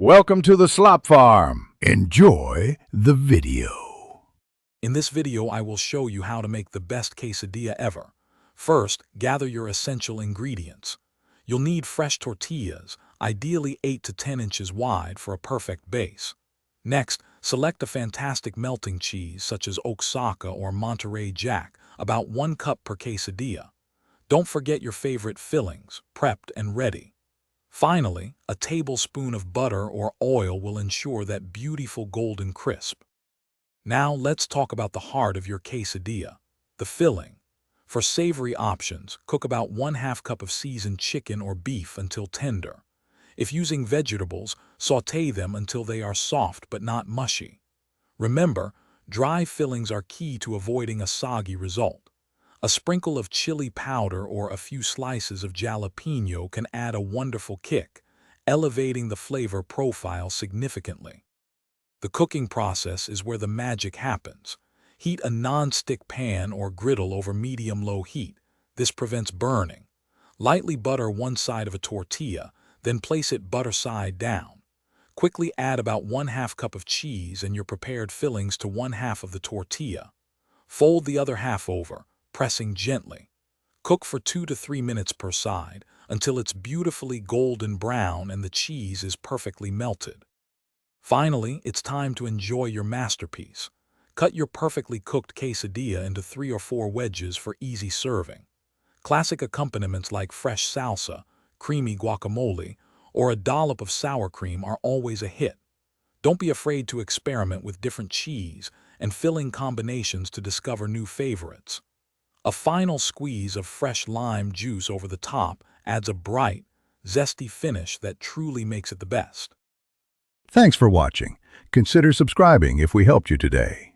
Welcome to the Slop Farm. Enjoy the video. In this video, I will show you how to make the best quesadilla ever. First, gather your essential ingredients. You'll need fresh tortillas, ideally 8 to 10 inches wide for a perfect base. Next, select a fantastic melting cheese such as Oaxaca or Monterey Jack, about 1 cup per quesadilla. Don't forget your favorite fillings, prepped and ready. Finally, a tablespoon of butter or oil will ensure that beautiful golden crisp. Now let's talk about the heart of your quesadilla, the filling. For savory options, cook about 1/2 cup of seasoned chicken or beef until tender. If using vegetables, sauté them until they are soft but not mushy. Remember, dry fillings are key to avoiding a soggy result. A sprinkle of chili powder or a few slices of jalapeno can add a wonderful kick, elevating the flavor profile significantly. The cooking process is where the magic happens. Heat a non-stick pan or griddle over medium-low heat. This prevents burning. Lightly butter one side of a tortilla, then place it butter side down. Quickly add about 1/2 cup of cheese and your prepared fillings to 1/2 of the tortilla. Fold the other half over, pressing gently. Cook for 2 to 3 minutes per side until it's beautifully golden brown and the cheese is perfectly melted. Finally, it's time to enjoy your masterpiece. Cut your perfectly cooked quesadilla into 3 or 4 wedges for easy serving. Classic accompaniments like fresh salsa, creamy guacamole, or a dollop of sour cream are always a hit. Don't be afraid to experiment with different cheese and filling combinations to discover new favorites. A final squeeze of fresh lime juice over the top adds a bright, zesty finish that truly makes it the best. Thanks for watching. Consider subscribing if we helped you today.